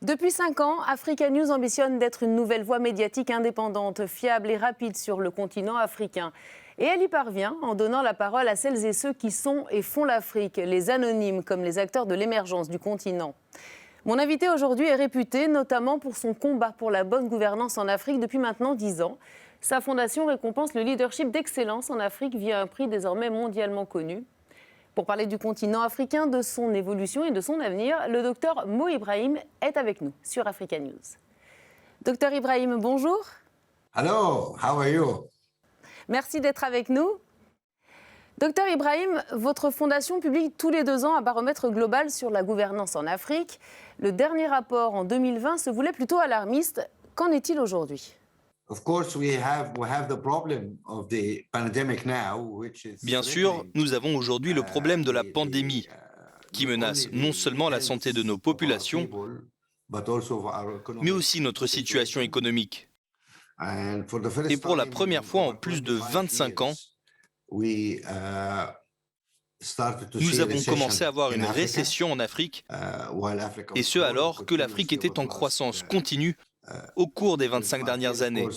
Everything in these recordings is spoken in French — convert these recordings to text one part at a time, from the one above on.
Depuis 5 ans, Africa News ambitionne d'être une nouvelle voix médiatique indépendante, fiable et rapide sur le continent africain. Et elle y parvient en donnant la parole à celles et ceux qui sont et font l'Afrique, les anonymes comme les acteurs de l'émergence du continent. Mon invité aujourd'hui est réputé notamment pour son combat pour la bonne gouvernance en Afrique depuis maintenant 10 ans. Sa fondation récompense le leadership d'excellence en Afrique via un prix désormais mondialement connu. Pour parler du continent africain, de son évolution et de son avenir, le docteur Mo Ibrahim est avec nous sur Africa News. Docteur Ibrahim, bonjour. Hello, how are you? Merci d'être avec nous. Docteur Ibrahim, votre fondation publie tous les 2 ans un baromètre global sur la gouvernance en Afrique. Le dernier rapport en 2020 se voulait plutôt alarmiste. Qu'en est-il aujourd'hui ? Bien sûr, nous avons aujourd'hui le problème de la pandémie qui menace non seulement la santé de nos populations, mais aussi notre situation économique. Et pour la première fois en plus de 25 ans, nous avons commencé à avoir une récession en Afrique, et ce alors que l'Afrique était en croissance continue au cours des 25 dernières années.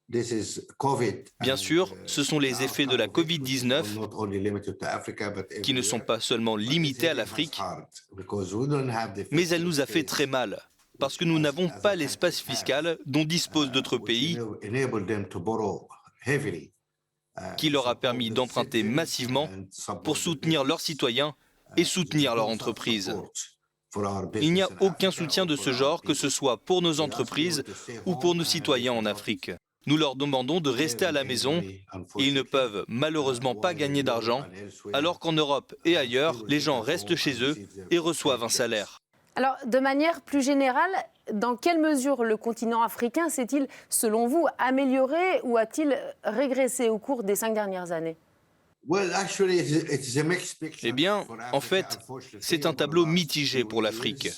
Bien sûr, ce sont les effets de la Covid-19 qui ne sont pas seulement limités à l'Afrique, mais elle nous a fait très mal, parce que nous n'avons pas l'espace fiscal dont disposent d'autres pays, qui leur a permis d'emprunter massivement pour soutenir leurs citoyens et soutenir leurs entreprises. Il n'y a aucun soutien de ce genre, que ce soit pour nos entreprises ou pour nos citoyens en Afrique. Nous leur demandons de rester à la maison et ils ne peuvent malheureusement pas gagner d'argent, alors qu'en Europe et ailleurs, les gens restent chez eux et reçoivent un salaire. Alors, de manière plus générale, dans quelle mesure le continent africain s'est-il, selon vous, amélioré ou a-t-il régressé au cours des 5 dernières années ? Eh bien, en fait, c'est un tableau mitigé pour l'Afrique.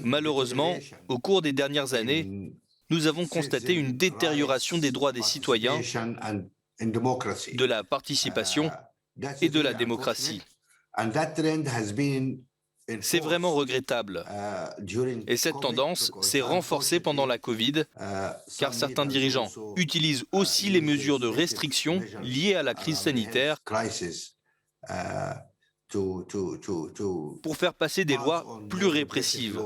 Malheureusement, au cours des dernières années, nous avons constaté une détérioration des droits des citoyens, de la participation et de la démocratie. C'est vraiment regrettable. Et cette tendance s'est renforcée pendant la Covid, car certains dirigeants utilisent aussi les mesures de restriction liées à la crise sanitaire pour faire passer des lois plus répressives.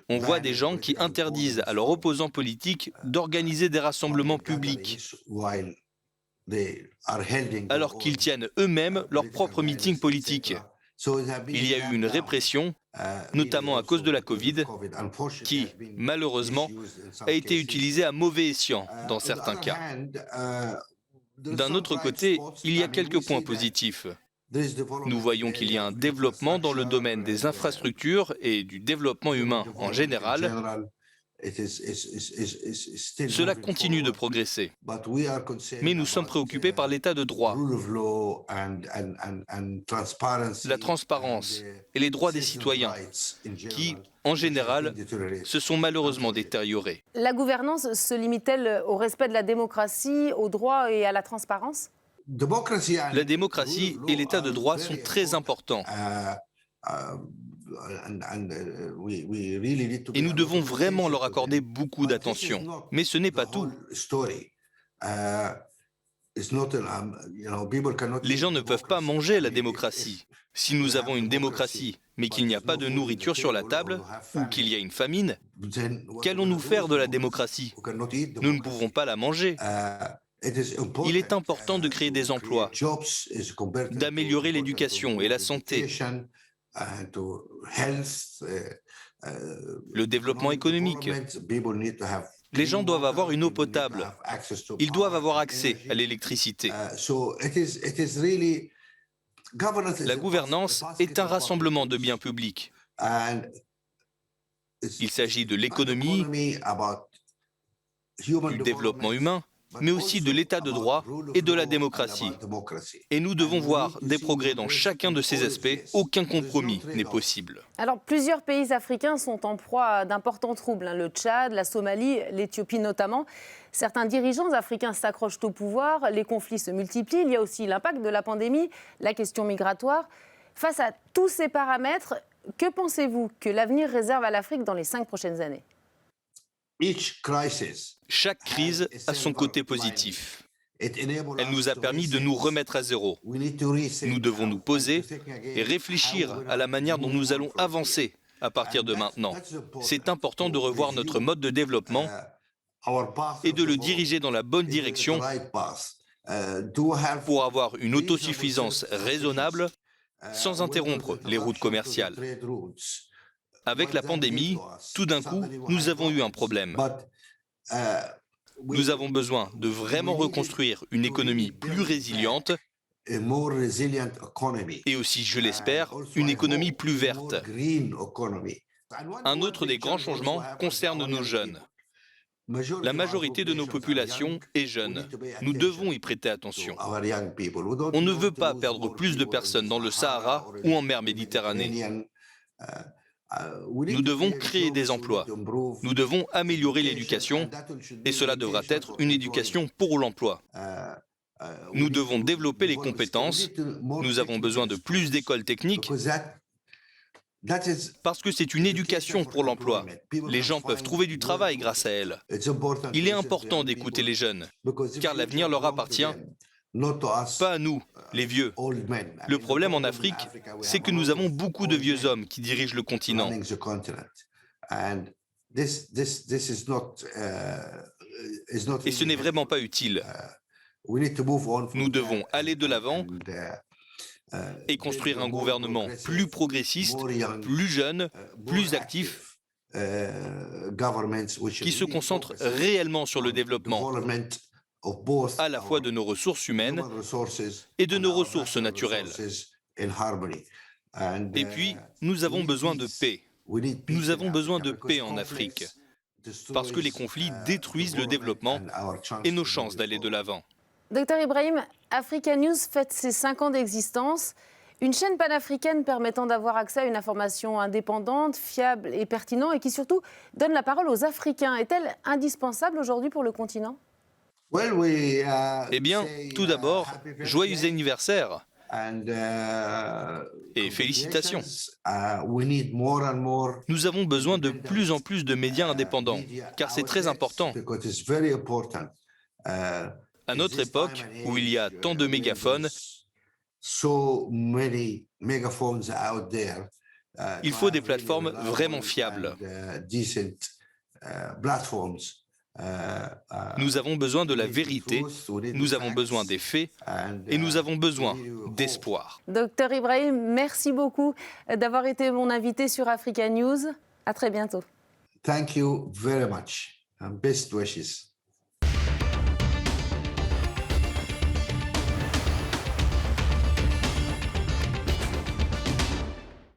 On voit des gens qui interdisent à leurs opposants politiques d'organiser des rassemblements publics, alors qu'ils tiennent eux-mêmes leurs propres meetings politiques. Il y a eu une répression, notamment à cause de la Covid, qui, malheureusement, a été utilisée à mauvais escient dans certains cas. D'un autre côté, il y a quelques points positifs. Nous voyons qu'il y a un développement dans le domaine des infrastructures et du développement humain en général. Cela continue de progresser. Mais nous sommes préoccupés par l'état de droit, la transparence et les droits des citoyens, qui, en général, se sont malheureusement détériorés. La gouvernance se limite-t-elle au respect de la démocratie, aux droits et à la transparence ? La démocratie et l'état de droit sont très importants. Et nous devons vraiment leur accorder beaucoup d'attention. Mais ce n'est pas tout. Les gens ne peuvent pas manger la démocratie. Si nous avons une démocratie, mais qu'il n'y a pas de nourriture sur la table, ou qu'il y a une famine, qu'allons-nous faire de la démocratie ? Nous ne pouvons pas la manger. Il est important de créer des emplois, d'améliorer l'éducation et la santé, le développement économique. Les gens doivent avoir une eau potable. Ils doivent avoir accès à l'électricité. La gouvernance est un rassemblement de biens publics. Il s'agit de l'économie, du développement humain, mais aussi de l'état de droit et de la démocratie. Et nous devons voir des progrès dans chacun de ces aspects. Aucun compromis n'est possible. Alors, plusieurs pays africains sont en proie à d'importants troubles, le Tchad, la Somalie, l'Éthiopie notamment. Certains dirigeants africains s'accrochent au pouvoir, les conflits se multiplient, il y a aussi l'impact de la pandémie, la question migratoire. Face à tous ces paramètres, que pensez-vous que l'avenir réserve à l'Afrique dans les 5 prochaines années ? Chaque crise a son côté positif. Elle nous a permis de nous remettre à zéro. Nous devons nous poser et réfléchir à la manière dont nous allons avancer à partir de maintenant. C'est important de revoir notre mode de développement et de le diriger dans la bonne direction pour avoir une autosuffisance raisonnable sans interrompre les routes commerciales. Avec la pandémie, tout d'un coup, nous avons eu un problème. Nous avons besoin de vraiment reconstruire une économie plus résiliente et aussi, je l'espère, une économie plus verte. Un autre des grands changements concerne nos jeunes. La majorité de nos populations est jeune. Nous devons y prêter attention. On ne veut pas perdre plus de personnes dans le Sahara ou en mer Méditerranée. Nous devons créer des emplois. Nous devons améliorer l'éducation et cela devra être une éducation pour l'emploi. Nous devons développer les compétences. Nous avons besoin de plus d'écoles techniques parce que c'est une éducation pour l'emploi. Les gens peuvent trouver du travail grâce à elle. Il est important d'écouter les jeunes, car l'avenir leur appartient, pas à nous, les vieux. Le problème en Afrique, c'est que nous avons beaucoup de vieux hommes qui dirigent le continent. Et ce n'est vraiment pas utile. Nous devons aller de l'avant et construire un gouvernement plus progressiste, plus jeune, plus actif, qui se concentre réellement sur le développement, à la fois de nos ressources humaines et de nos ressources naturelles. Et puis, nous avons besoin de paix. Nous avons besoin de paix en Afrique, parce que les conflits détruisent le développement et nos chances d'aller de l'avant. Docteur Ibrahim, Africa News fête ses 5 ans d'existence. Une chaîne panafricaine permettant d'avoir accès à une information indépendante, fiable et pertinente et qui surtout donne la parole aux Africains. Est-elle indispensable aujourd'hui pour le continent ? Eh bien, tout d'abord, joyeux anniversaire et félicitations. Nous avons besoin de plus en plus de médias indépendants, car c'est très important. À notre époque, où il y a tant de mégaphones, il faut des plateformes vraiment fiables. Nous avons besoin de la vérité, nous avons besoin des faits et nous avons besoin d'espoir. Docteur Ibrahim, merci beaucoup d'avoir été mon invité sur Africa News. À très bientôt. Thank you very much. Best wishes.